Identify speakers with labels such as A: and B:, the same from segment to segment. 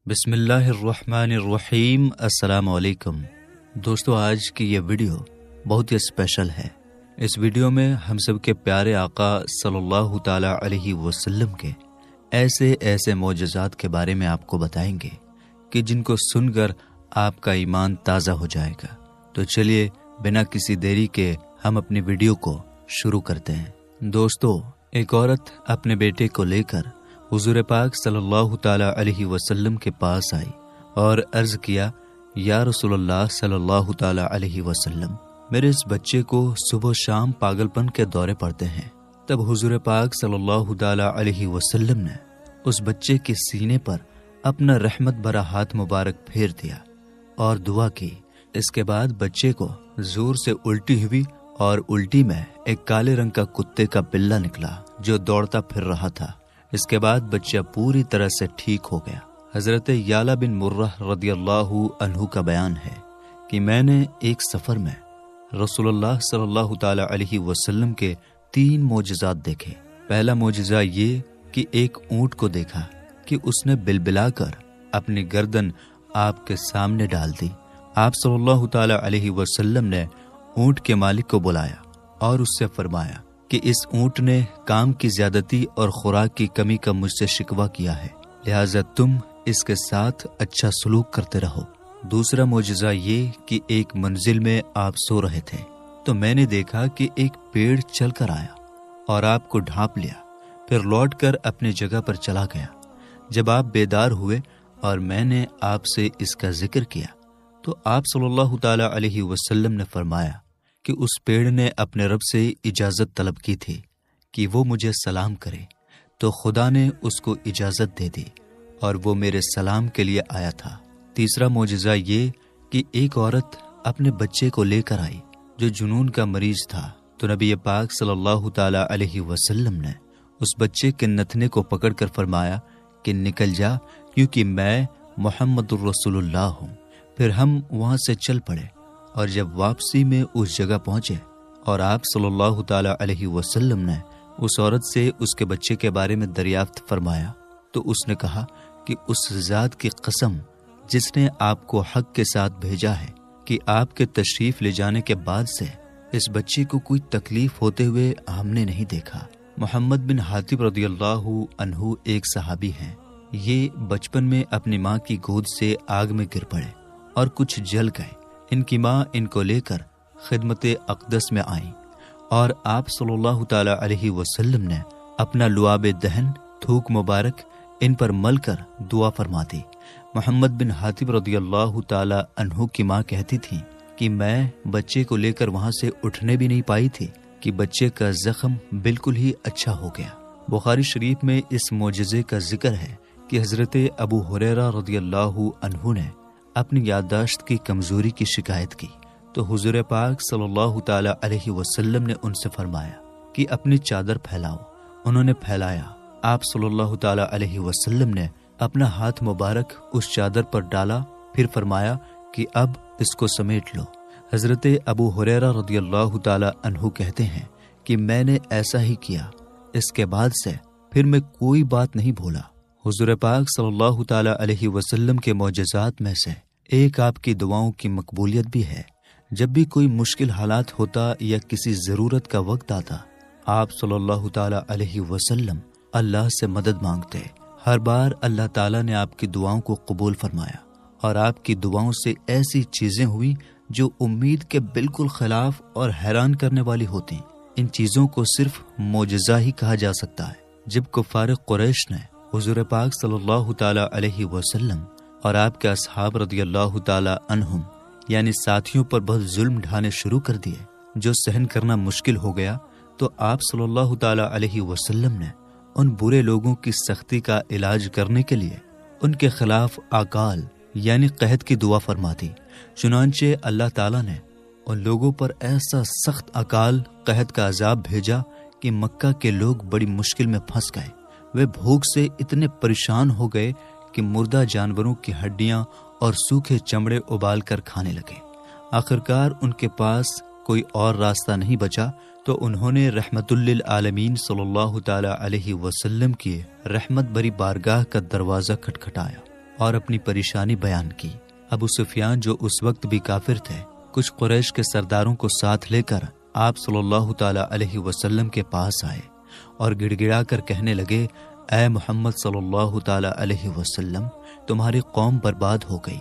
A: بسم اللہ الرحمن الرحیم۔ السلام علیکم دوستو، آج کی یہ ویڈیو بہت ہی اسپیشل ہے۔ اس ویڈیو میں ہم سب کے پیارے آقا صلی اللہ تعالی علیہ وسلم کے ایسے معجزات کے بارے میں آپ کو بتائیں گے کہ جن کو سن کر آپ کا ایمان تازہ ہو جائے گا۔ تو چلیے بنا کسی دیری کے ہم اپنی ویڈیو کو شروع کرتے ہیں۔ دوستو، ایک عورت اپنے بیٹے کو لے کر حضور پاک صلی اللہ تعالی علیہ وسلم کے پاس آئی اور عرض کیا، یا رسول اللہ صلی اللہ تعالی علیہ وسلم، میرے اس بچے کو صبح و شام پاگل پن کے دورے پڑتے ہیں۔ تب حضور پاک صلی اللہ تعالی علیہ وسلم نے اس بچے کے سینے پر اپنا رحمت بھرا ہاتھ مبارک پھیر دیا اور دعا کی۔ اس کے بعد بچے کو زور سے الٹی ہوئی اور الٹی میں ایک کالے رنگ کا کتے کا پلہ نکلا جو دوڑتا پھر رہا تھا۔ اس کے بعد بچہ پوری طرح سے ٹھیک ہو گیا۔ حضرت یعلا بن مرہ رضی اللہ عنہ کا بیان ہے کہ میں نے ایک سفر میں رسول اللہ صلی اللہ تعالی علیہ وسلم کے 3 معجزات دیکھے۔ پہلا معجزہ یہ کہ ایک اونٹ کو دیکھا کہ اس نے بلبلا کر اپنی گردن آپ کے سامنے ڈال دی۔ آپ صلی اللہ تعالی علیہ وسلم نے اونٹ کے مالک کو بلایا اور اس سے فرمایا کہ اس اونٹ نے کام کی زیادتی اور خوراک کی کمی کا مجھ سے شکوہ کیا ہے، لہٰذا تم اس کے ساتھ اچھا سلوک کرتے رہو۔ دوسرا معجزہ یہ کہ ایک منزل میں آپ سو رہے تھے تو میں نے دیکھا کہ ایک پیڑ چل کر آیا اور آپ کو ڈھانپ لیا، پھر لوٹ کر اپنی جگہ پر چلا گیا۔ جب آپ بیدار ہوئے اور میں نے آپ سے اس کا ذکر کیا تو آپ صلی اللہ تعالی علیہ وسلم نے فرمایا کہ اس پیڑ نے اپنے رب سے اجازت طلب کی تھی کہ وہ مجھے سلام کرے، تو خدا نے اس کو اجازت دے دی اور وہ میرے سلام کے لیے آیا تھا۔ تیسرا معجزہ یہ کہ ایک عورت اپنے بچے کو لے کر آئی جو جنون کا مریض تھا، تو نبی پاک صلی اللہ تعالی علیہ وسلم نے اس بچے کے نتنے کو پکڑ کر فرمایا کہ نکل جا، کیونکہ میں محمد الرسول اللہ ہوں۔ پھر ہم وہاں سے چل پڑے اور جب واپسی میں اس جگہ پہنچے اور آپ صلی اللہ تعالی علیہ وسلم نے اس عورت سے اس کے بچے کے بارے میں دریافت فرمایا تو اس نے کہا کہ اس ذات کی قسم جس نے آپ کو حق کے ساتھ بھیجا ہے کہ آپ کے تشریف لے جانے کے بعد سے اس بچے کو کوئی تکلیف ہوتے ہوئے ہم نے نہیں دیکھا۔ محمد بن حاتب رضی اللہ عنہ ایک صحابی ہیں۔ یہ بچپن میں اپنی ماں کی گود سے آگ میں گر پڑے اور کچھ جل گئے۔ ان کی ماں ان کو لے کر خدمت اقدس میں آئیں اور آپ صلی اللہ تعالی علیہ وسلم نے اپنا لعاب دہن تھوک مبارک ان پر مل کر دعا فرما دی۔ محمد بن حاتب رضی اللہ تعالی عنہ کی ماں کہتی تھی کہ میں بچے کو لے کر وہاں سے اٹھنے بھی نہیں پائی تھی کہ بچے کا زخم بالکل ہی اچھا ہو گیا۔ بخاری شریف میں اس معجزے کا ذکر ہے کہ حضرت ابو ہریرہ رضی اللہ عنہ نے اپنی یادداشت کی کمزوری کی شکایت کی تو حضور پاک صلی اللہ تعالی علیہ وسلم نے ان سے فرمایا کہ اپنی چادر پھیلاؤ۔ انہوں نے پھیلایا۔ آپ صلی اللہ تعالی علیہ وسلم نے اپنا ہاتھ مبارک اس چادر پر ڈالا، پھر فرمایا کہ اب اس کو سمیٹ لو۔ حضرت ابو ہریرہ رضی اللہ تعالی عنہ کہتے ہیں کہ میں نے ایسا ہی کیا، اس کے بعد سے پھر میں کوئی بات نہیں بھولا۔ حضور پاک صلی اللہ تعالی علیہ وسلم کے معجزات میں سے ایک آپ کی دعاؤں کی مقبولیت بھی ہے۔ جب بھی کوئی مشکل حالات ہوتا یا کسی ضرورت کا وقت آتا، آپ صلی اللہ تعالی علیہ وسلم اللہ سے مدد مانگتے۔ ہر بار اللہ تعالیٰ نے آپ کی دعاؤں کو قبول فرمایا اور آپ کی دعاؤں سے ایسی چیزیں ہوئی جو امید کے بالکل خلاف اور حیران کرنے والی ہوتی۔ ان چیزوں کو صرف معجزہ ہی کہا جا سکتا ہے۔ جب کفار قریش نے حضور پاک صلی اللہ تعالی علیہ وسلم اور آپ کے اصحاب رضی اللہ تعالی عنہم یعنی ساتھیوں پر بہت ظلم ڈھانے شروع کر دیے جو سہن کرنا مشکل ہو گیا، تو آپ صلی اللہ تعالی علیہ وسلم نے ان برے لوگوں کی سختی کا علاج کرنے کے لیے ان کے خلاف اکال یعنی قحط کی دعا فرما دی۔ چنانچہ اللہ تعالیٰ نے ان لوگوں پر ایسا سخت اکال قحط کا عذاب بھیجا کہ مکہ کے لوگ بڑی مشکل میں پھنس گئے۔ وہ بھوک سے اتنے پریشان ہو گئے کہ مردہ جانوروں کی ہڈیاں اور سوکھے چمڑے ابال کر کھانے لگے۔ آخرکار ان کے پاس کوئی اور راستہ نہیں بچا تو انہوں نے رحمت للعالمین صلی اللہ تعالی علیہ وسلم کی رحمت بری بارگاہ کا دروازہ کھٹکھٹایا اور اپنی پریشانی بیان کی۔ ابو سفیان جو اس وقت بھی کافر تھے، کچھ قریش کے سرداروں کو ساتھ لے کر آپ صلی اللہ تعالی علیہ وسلم کے پاس آئے اور گڑ گڑا کر کہنے لگے، اے محمد صلی اللہ تعالی علیہ وسلم، تمہاری قوم برباد ہو گئی،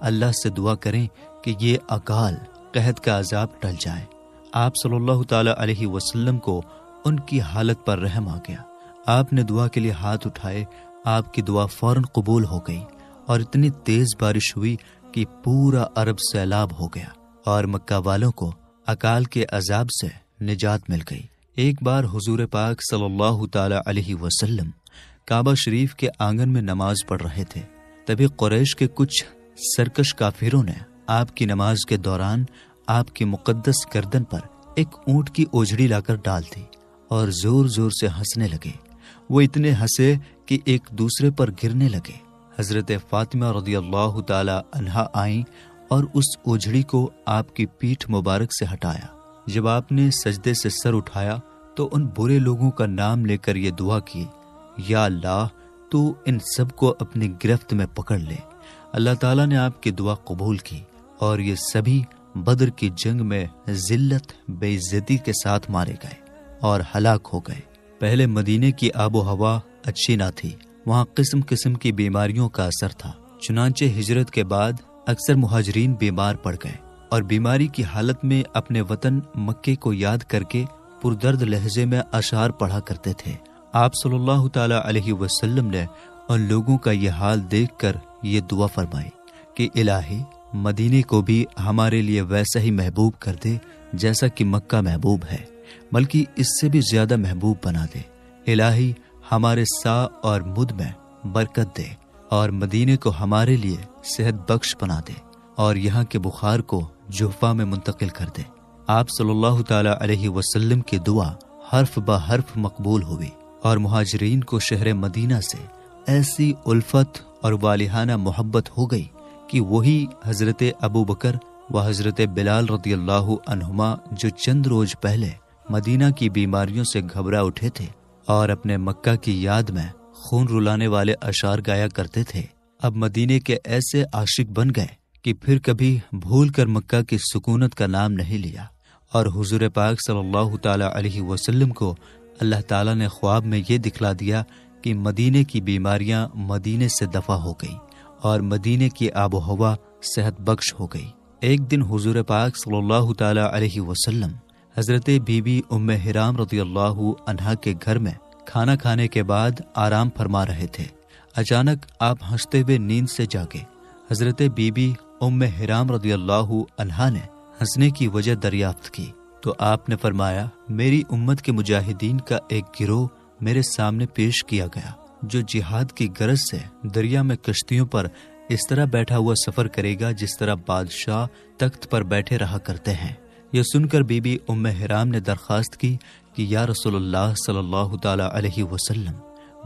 A: اللہ سے دعا کریں کہ یہ اکال قحط کا عذاب ٹل جائے۔ آپ صلی اللہ تعالی علیہ وسلم کو ان کی حالت پر رحم آ گیا۔ آپ نے دعا کے لیے ہاتھ اٹھائے، آپ کی دعا فوراً قبول ہو گئی اور اتنی تیز بارش ہوئی کہ پورا عرب سیلاب ہو گیا اور مکہ والوں کو اکال کے عذاب سے نجات مل گئی۔ ایک بار حضور پاک صلی اللہ تعالی علیہ وسلم کعبہ شریف کے آنگن میں نماز پڑھ رہے تھے، تبھی قریش کے کچھ سرکش کافروں نے آپ کی نماز کے دوران آپ کی مقدس گردن پر ایک اونٹ کی اوجھڑی لا کر ڈال دی اور زور زور سے ہنسنے لگے۔ وہ اتنے ہنسے کہ ایک دوسرے پر گرنے لگے۔ حضرت فاطمہ رضی اللہ تعالی عنہا آئیں اور اس اوجھڑی کو آپ کی پیٹھ مبارک سے ہٹایا۔ جب آپ نے سجدے سے سر اٹھایا تو ان برے لوگوں کا نام لے کر یہ دعا کی، یا اللہ تو ان سب کو اپنی گرفت میں پکڑ لے۔ اللہ تعالیٰ نے آپ کی دعا قبول کی اور یہ سبھی بدر کی جنگ میں ذلت بے عزتی کے ساتھ مارے گئے اور ہلاک ہو گئے۔ پہلے مدینے کی آب و ہوا اچھی نہ تھی، وہاں قسم قسم کی بیماریوں کا اثر تھا، چنانچہ ہجرت کے بعد اکثر مہاجرین بیمار پڑ گئے اور بیماری کی حالت میں اپنے وطن مکے کو یاد کر کے پردرد لہجے میں اشعار پڑھا کرتے تھے۔ آپ صلی اللہ تعالی علیہ وسلم نے ان لوگوں کا یہ حال دیکھ کر یہ دعا فرمائی کہ الہی مدینے کو بھی ہمارے لیے ویسا ہی محبوب کر دے جیسا کہ مکہ محبوب ہے، بلکہ اس سے بھی زیادہ محبوب بنا دے۔ الہی ہمارے سا اور مد میں برکت دے اور مدینے کو ہمارے لیے صحت بخش بنا دے اور یہاں کے بخار کو جحفہ میں منتقل کر دے۔ آپ صلی اللہ تعالی علیہ وسلم کی دعا حرف بہ حرف مقبول ہوئی اور مہاجرین کو شہر مدینہ سے ایسی الفت اور والہانہ محبت ہو گئی کہ وہی حضرت ابو بکر و حضرت بلال رضی اللہ عنہما جو چند روز پہلے مدینہ کی بیماریوں سے گھبرا اٹھے تھے اور اپنے مکہ کی یاد میں خون رلانے والے اشعار گایا کرتے تھے، اب مدینے کے ایسے عاشق بن گئے کہ پھر کبھی بھول کر مکہ کی سکونت کا نام نہیں لیا۔ اور حضور پاک صلی اللہ تعالی علیہ وسلم کو اللہ تعالیٰ نے خواب میں یہ دکھلا دیا کہ مدینے کی بیماریاں مدینے سے دفع ہو گئی اور مدینے کی آب و ہوا صحت بخش ہو گئی۔ ایک دن حضور پاک صلی اللہ تعالی علیہ وسلم حضرت بی بی ام حرام رضی اللہ عنہا کے گھر میں کھانا کھانے کے بعد آرام فرما رہے تھے۔ اچانک آپ ہنستے ہوئے نیند سے جاگے۔ حضرت بی بی ام حرام رضی اللہ عنہا نے ہنسنے کی وجہ دریافت کی تو آپ نے فرمایا، میری امت کے مجاہدین کا ایک گروہ میرے سامنے پیش کیا گیا جو جہاد کی غرض سے دریا میں کشتیوں پر اس طرح بیٹھا ہوا سفر کرے گا جس طرح بادشاہ تخت پر بیٹھے رہا کرتے ہیں۔ یہ سن کر بی بی ام حرام نے درخواست کی کہ یا رسول اللہ صلی اللہ تعالی علیہ وسلم،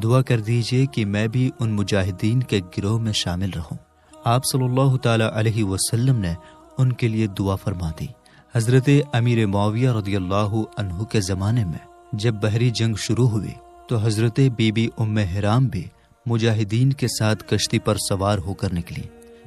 A: دعا کر دیجئے کہ میں بھی ان مجاہدین کے گروہ میں شامل رہوں۔ آپ صلی اللہ تعالی علیہ وسلم نے ان کے لیے دعا فرما دی۔ حضرت امیر معاویہ رضی اللہ عنہ کے زمانے میں جب بحری جنگ شروع ہوئی تو حضرت بی بی ام حرام بھی مجاہدین کے ساتھ کشتی پر سوار ہو کر نکلی۔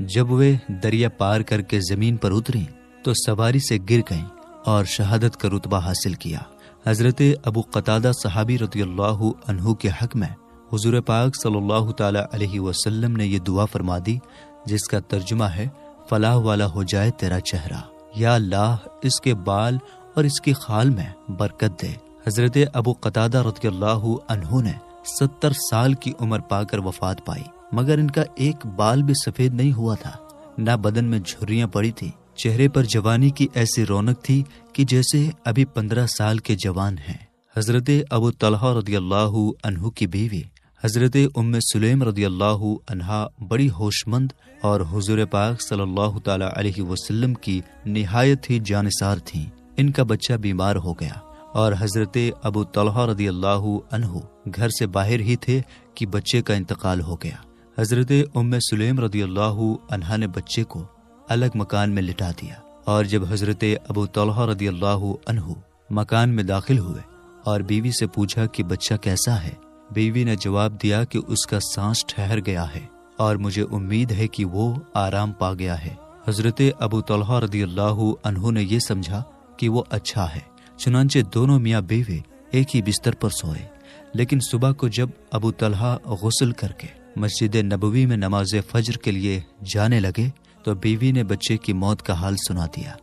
A: جب وہ دریا پار کر کے زمین پر اتری تو سواری سے گر گئیں اور شہادت کا رتبہ حاصل کیا۔ حضرت ابو قتادہ صحابی رضی اللہ عنہ کے حق میں حضور پاک صلی اللہ تعالی علیہ وسلم نے یہ دعا فرما دی جس کا ترجمہ ہے، فلاح والا ہو جائے تیرا چہرہ، یا اللہ اس کے بال اور اس کی خال میں برکت دے۔ حضرت ابو قتادہ رضی اللہ عنہ نے 70 سال کی عمر پا کر وفات پائی، مگر ان کا ایک بال بھی سفید نہیں ہوا تھا، نہ بدن میں جھریاں پڑی تھی، چہرے پر جوانی کی ایسی رونق تھی کہ جیسے ابھی 15 سال کے جوان ہیں۔ حضرت ابو طلحہ رضی اللہ عنہ کی بیوی حضرت ام سلیم رضی اللہ عنہا بڑی ہوش مند اور حضور پاک صلی اللہ تعالی علیہ وسلم کی نہایت ہی جانثار تھیں۔ ان کا بچہ بیمار ہو گیا اور حضرت ابو طلحہ رضی اللہ عنہ گھر سے باہر ہی تھے کہ بچے کا انتقال ہو گیا۔ حضرت ام سلیم رضی اللہ عنہا نے بچے کو الگ مکان میں لٹا دیا اور جب حضرت ابو طلحہ رضی اللہ عنہ مکان میں داخل ہوئے اور بیوی سے پوچھا کہ بچہ کیسا ہے، بیوی نے جواب دیا کہ اس کا سانس ٹھہر گیا ہے اور مجھے امید ہے کہ وہ آرام پا گیا ہے۔ حضرت ابو طلحہ رضی اللہ عنہ نے یہ سمجھا کہ وہ اچھا ہے، چنانچہ دونوں میاں بیوی ایک ہی بستر پر سوئے۔ لیکن صبح کو جب ابو طلحہ غسل کر کے مسجد نبوی میں نماز فجر کے لیے جانے لگے تو بیوی نے بچے کی موت کا حال سنا دیا۔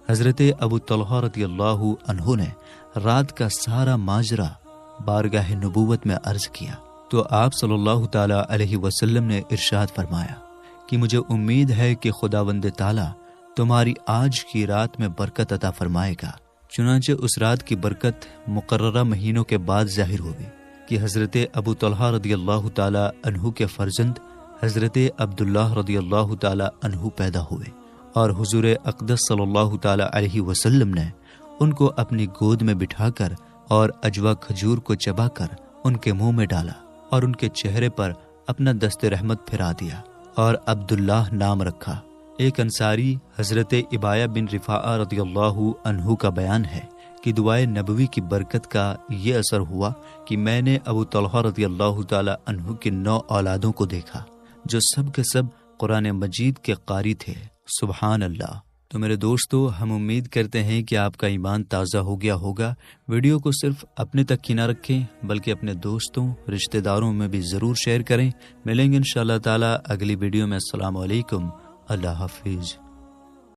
A: حضرت ابو طلحہ رضی اللہ عنہ نے رات کا سارا ماجرا بارگاہ نبوت میں عرض کیا تو آپ صلی اللہ تعالی علیہ وسلم نے ارشاد فرمایا کہ مجھے امید ہے کہ خداوند تعالی تمہاری آج کی رات میں برکت عطا فرمائے گا۔ چنانچہ اس رات کی برکت مقررہ مہینوں کے بعد ظاہر ہوئی کہ حضرت ابو طلحہ رضی اللہ تعالی عنہ کے فرزند حضرت عبداللہ رضی اللہ تعالی عنہ پیدا ہوئے، اور حضور اقدس صلی اللہ تعالی علیہ وسلم نے ان کو اپنی گود میں بٹھا کر اور اجوا کھجور کو چبا کر ان کے منہ میں ڈالا اور ان کے چہرے پر اپنا دست رحمت پھرا دیا اور عبداللہ نام رکھا۔ ایک انصاری حضرت ابایہ بن رفاعہ رضی اللہ عنہ کا بیان ہے کہ دعائے نبوی کی برکت کا یہ اثر ہوا کہ میں نے ابو طلحہ رضی اللہ تعالی عنہ کے 9 اولادوں کو دیکھا جو سب کے سب قرآن مجید کے قاری تھے۔ سبحان اللہ۔ تو میرے دوستو، ہم امید کرتے ہیں کہ آپ کا ایمان تازہ ہو گیا ہوگا۔ ویڈیو کو صرف اپنے تک ہی نہ رکھیں بلکہ اپنے دوستوں، رشتہ داروں میں بھی ضرور شیئر کریں۔ ملیں گے انشاءاللہ تعالی اگلی ویڈیو میں۔ السلام علیکم، اللہ حافظ۔